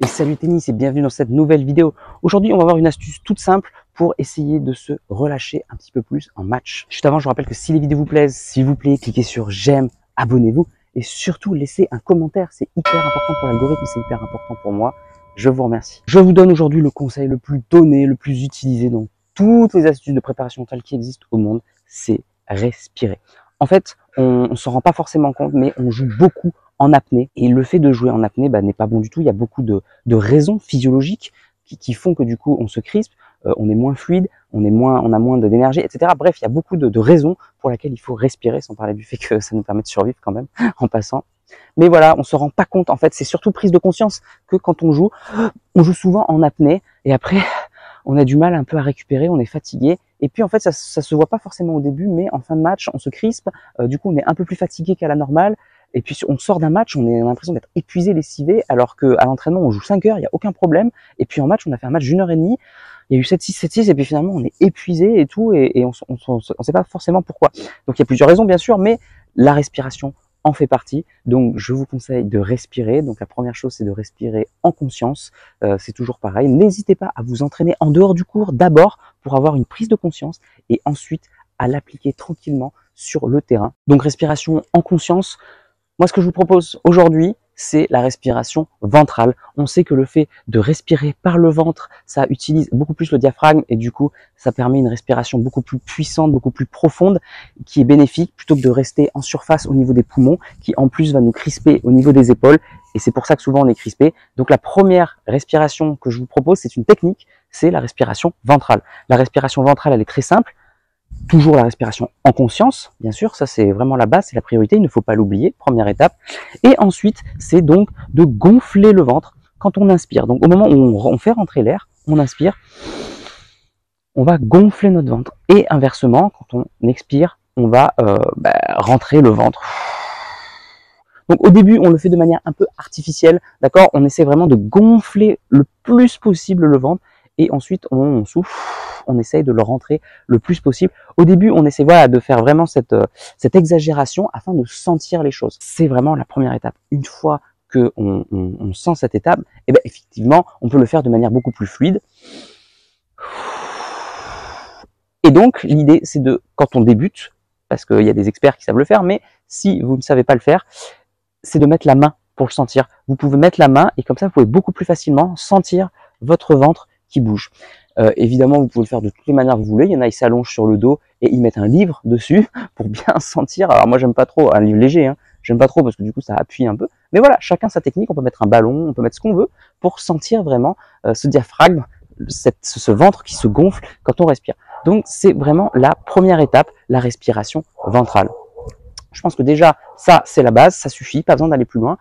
Et salut tennis et bienvenue dans cette nouvelle vidéo. Aujourd'hui, on va voir une astuce toute simple pour essayer de se relâcher un petit peu plus en match. Juste avant, je vous rappelle que si les vidéos vous plaisent, s'il vous plaît, cliquez sur j'aime, abonnez-vous et surtout laissez un commentaire. C'est hyper important pour l'algorithme, c'est hyper important pour moi. Je vous remercie. Je vous donne aujourd'hui le conseil le plus donné, le plus utilisé dans toutes les astuces de préparation mentale qui existent au monde, c'est respirer. En fait, on ne s'en rend pas forcément compte, mais on joue beaucoup en apnée. Et le fait de jouer en apnée n'est pas bon du tout. Il y a beaucoup de raisons physiologiques qui font que du coup on se crispe, on est moins fluide, on a moins d'énergie, etc. Bref, il y a beaucoup de raisons pour lesquelles il faut respirer, sans parler du fait que ça nous permet de survivre quand même en passant. Mais voilà, on se rend pas compte. En fait, c'est surtout prise de conscience que quand on joue souvent en apnée et après on a du mal un peu à récupérer, on est fatigué. Et puis en fait, ça se voit pas forcément au début, mais en fin de match, on se crispe. Du coup, on est un peu plus fatigué qu'à la normale. Et puis on sort d'un match, on a l'impression d'être épuisé, lessivé, alors qu'à l'entraînement, on joue 5 heures, il n'y a aucun problème. Et puis en match, on a fait un match d'une heure et demie. Il y a eu 7-6, 7-6, et puis finalement, on est épuisé et tout, et on sait pas forcément pourquoi. Donc il y a plusieurs raisons, bien sûr, mais la respiration en fait partie. Donc je vous conseille de respirer. Donc la première chose, c'est de respirer en conscience. C'est toujours pareil. N'hésitez pas à vous entraîner en dehors du cours d'abord pour avoir une prise de conscience et ensuite à l'appliquer tranquillement sur le terrain. Donc respiration en conscience. Moi, ce que je vous propose aujourd'hui, c'est la respiration ventrale. On sait que le fait de respirer par le ventre, ça utilise beaucoup plus le diaphragme et du coup, ça permet une respiration beaucoup plus puissante, beaucoup plus profonde, qui est bénéfique plutôt que de rester en surface au niveau des poumons, qui en plus va nous crisper au niveau des épaules. Et c'est pour ça que souvent on est crispé. Donc la première respiration que je vous propose, c'est une technique, c'est la respiration ventrale. La respiration ventrale, elle est très simple. Toujours la respiration en conscience, bien sûr, ça c'est vraiment la base, c'est la priorité, il ne faut pas l'oublier, première étape. Et ensuite, c'est donc de gonfler le ventre quand on inspire. Donc au moment où on fait rentrer l'air, on inspire, on va gonfler notre ventre. Et inversement, quand on expire, on va rentrer le ventre. Donc au début, on le fait de manière un peu artificielle, d'accord? On essaie vraiment de gonfler le plus possible le ventre. Et ensuite, on souffle, on essaye de le rentrer le plus possible. Au début, on essaie de faire vraiment cette exagération afin de sentir les choses. C'est vraiment la première étape. Une fois qu'on sent cette étape, eh bien, effectivement, on peut le faire de manière beaucoup plus fluide. Et donc, l'idée, c'est quand on débute, parce qu'il y a des experts qui savent le faire, mais si vous ne savez pas le faire, c'est de mettre la main pour le sentir. Vous pouvez mettre la main et comme ça, vous pouvez beaucoup plus facilement sentir votre ventre qui bouge. Évidemment, vous pouvez le faire de toutes les manières que vous voulez. Il y en a, ils s'allongent sur le dos et ils mettent un livre dessus pour bien sentir. Alors moi, j'aime pas trop un livre léger. J'aime pas trop parce que du coup, ça appuie un peu. Mais voilà, chacun sa technique. On peut mettre un ballon, on peut mettre ce qu'on veut pour sentir vraiment ce diaphragme, ce ventre qui se gonfle quand on respire. Donc, c'est vraiment la première étape, la respiration ventrale. Je pense que déjà, ça, c'est la base. Ça suffit. Pas besoin d'aller plus loin.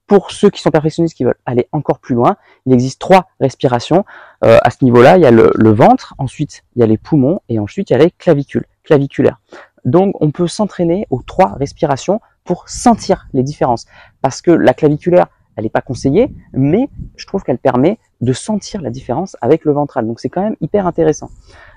Pour ceux qui sont perfectionnistes, qui veulent aller encore plus loin, il existe 3 respirations. À ce niveau-là, il y a le ventre, ensuite il y a les poumons et ensuite il y a les claviculaires. Donc on peut s'entraîner aux 3 respirations pour sentir les différences. Parce que la claviculaire, elle n'est pas conseillée, mais je trouve qu'elle permet de sentir la différence avec le ventral. Donc c'est quand même hyper intéressant.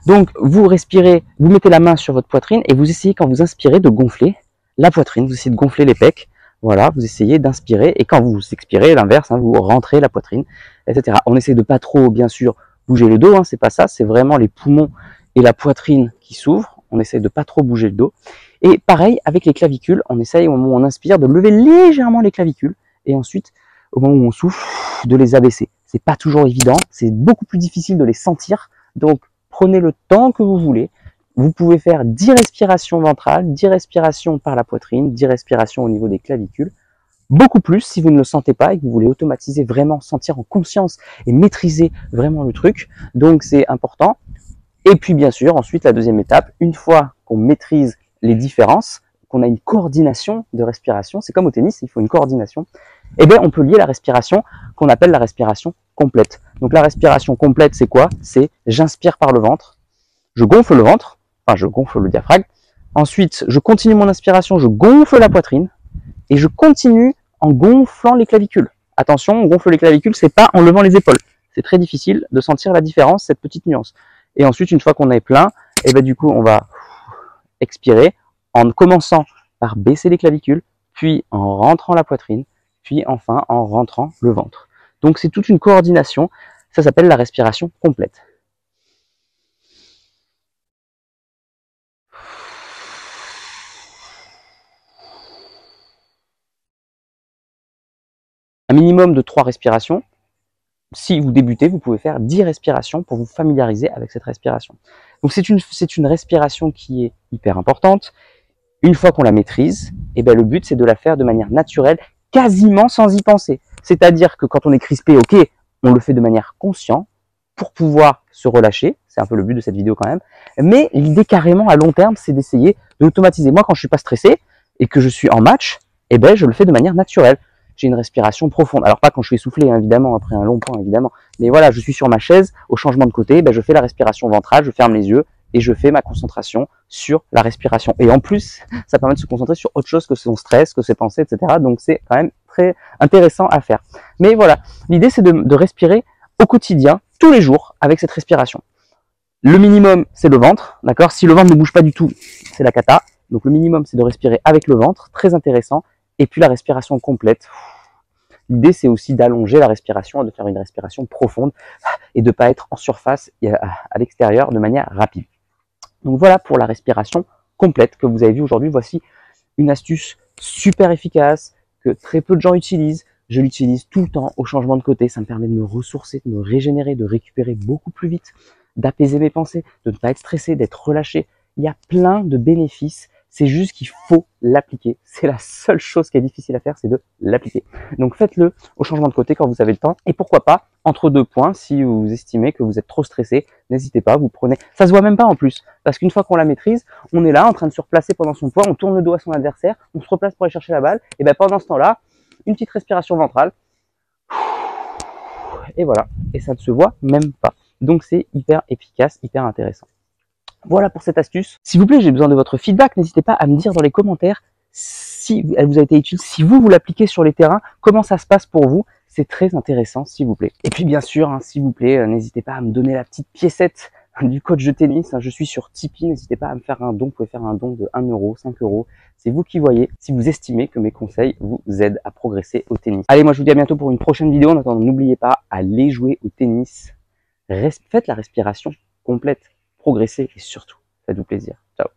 Donc vous respirez, vous mettez la main sur votre poitrine et vous essayez quand vous inspirez de gonfler la poitrine, vous essayez de gonfler les pecs. Voilà, vous essayez d'inspirer et quand vous expirez, l'inverse, vous rentrez la poitrine, etc. On essaie de pas trop, bien sûr, bouger le dos, c'est pas ça, c'est vraiment les poumons et la poitrine qui s'ouvrent. On essaie de pas trop bouger le dos. Et pareil, avec les clavicules, on essaye au moment où on inspire de lever légèrement les clavicules et ensuite, au moment où on souffle, de les abaisser. C'est pas toujours évident, c'est beaucoup plus difficile de les sentir, donc prenez le temps que vous voulez. Vous pouvez faire 10 respirations ventrales, 10 respirations par la poitrine, 10 respirations au niveau des clavicules. Beaucoup plus si vous ne le sentez pas et que vous voulez automatiser, vraiment sentir en conscience et maîtriser vraiment le truc. Donc c'est important. Et puis bien sûr, ensuite la deuxième étape, une fois qu'on maîtrise les différences, qu'on a une coordination de respiration, c'est comme au tennis, il faut une coordination, et bien on peut lier la respiration qu'on appelle la respiration complète. Donc la respiration complète, c'est quoi? C'est j'inspire par le ventre, je gonfle le ventre, je gonfle le diaphragme. Ensuite, je continue mon inspiration, je gonfle la poitrine et je continue en gonflant les clavicules. Attention, on gonfle les clavicules, c'est pas en levant les épaules. C'est très difficile de sentir la différence, cette petite nuance. Et ensuite, une fois qu'on est plein, et du coup, on va expirer en commençant par baisser les clavicules, puis en rentrant la poitrine, puis enfin en rentrant le ventre. Donc c'est toute une coordination, ça s'appelle la respiration complète. Un minimum de 3 respirations. Si vous débutez, vous pouvez faire 10 respirations pour vous familiariser avec cette respiration. Donc c'est une respiration qui est hyper importante. Une fois qu'on la maîtrise, eh ben, le but c'est de la faire de manière naturelle, quasiment sans y penser. C'est-à-dire que quand on est crispé, ok, on le fait de manière consciente pour pouvoir se relâcher. C'est un peu le but de cette vidéo quand même. Mais l'idée carrément à long terme, c'est d'essayer d'automatiser. Moi, quand je suis pas stressé et que je suis en match, eh ben, je le fais de manière naturelle. J'ai une respiration profonde. Alors pas quand je suis essoufflé, hein, évidemment, après un long point, évidemment. Mais voilà, je suis sur ma chaise, au changement de côté, ben, je fais la respiration ventrale, je ferme les yeux et je fais ma concentration sur la respiration. Et en plus, ça permet de se concentrer sur autre chose que son stress, que ses pensées, etc. Donc c'est quand même très intéressant à faire. Mais voilà, l'idée c'est de respirer au quotidien, tous les jours, avec cette respiration. Le minimum, c'est le ventre, d'accord? Si le ventre ne bouge pas du tout, c'est la cata. Donc le minimum, c'est de respirer avec le ventre, très intéressant. Et puis la respiration complète. L'idée, c'est aussi d'allonger la respiration, de faire une respiration profonde et de ne pas être en surface et à l'extérieur de manière rapide. Donc voilà pour la respiration complète que vous avez vue aujourd'hui. Voici une astuce super efficace que très peu de gens utilisent. Je l'utilise tout le temps au changement de côté. Ça me permet de me ressourcer, de me régénérer, de récupérer beaucoup plus vite, d'apaiser mes pensées, de ne pas être stressé, d'être relâché. Il y a plein de bénéfices. C'est juste qu'il faut l'appliquer. C'est la seule chose qui est difficile à faire, c'est de l'appliquer. Donc faites-le au changement de côté quand vous avez le temps. Et pourquoi pas, entre deux points, si vous estimez que vous êtes trop stressé, n'hésitez pas, vous prenez... Ça se voit même pas en plus, parce qu'une fois qu'on la maîtrise, on est là en train de se replacer pendant son poids, on tourne le dos à son adversaire, on se replace pour aller chercher la balle, et bien pendant ce temps-là, une petite respiration ventrale. Et voilà, et ça ne se voit même pas. Donc c'est hyper efficace, hyper intéressant. Voilà pour cette astuce. S'il vous plaît, j'ai besoin de votre feedback. N'hésitez pas à me dire dans les commentaires si elle vous a été utile, si vous l'appliquez sur les terrains, comment ça se passe pour vous. C'est très intéressant, s'il vous plaît. Et puis bien sûr, hein, s'il vous plaît, n'hésitez pas à me donner la petite piécette du coach de tennis. Je suis sur Tipeee, n'hésitez pas à me faire un don. Vous pouvez faire un don de 1 euro, 5 euros. C'est vous qui voyez si vous estimez que mes conseils vous aident à progresser au tennis. Allez, moi je vous dis à bientôt pour une prochaine vidéo. En attendant, n'oubliez pas, allez jouer au tennis. Faites la respiration complète. Progressez et surtout, faites-vous plaisir. Ciao.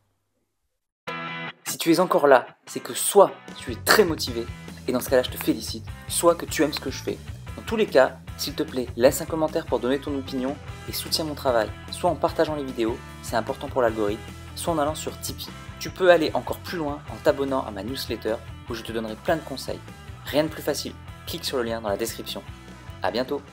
Si tu es encore là, c'est que soit tu es très motivé, et dans ce cas-là, je te félicite, soit que tu aimes ce que je fais. Dans tous les cas, s'il te plaît, laisse un commentaire pour donner ton opinion et soutiens mon travail, soit en partageant les vidéos, c'est important pour l'algorithme, soit en allant sur Tipeee. Tu peux aller encore plus loin en t'abonnant à ma newsletter où je te donnerai plein de conseils. Rien de plus facile, clique sur le lien dans la description. À bientôt.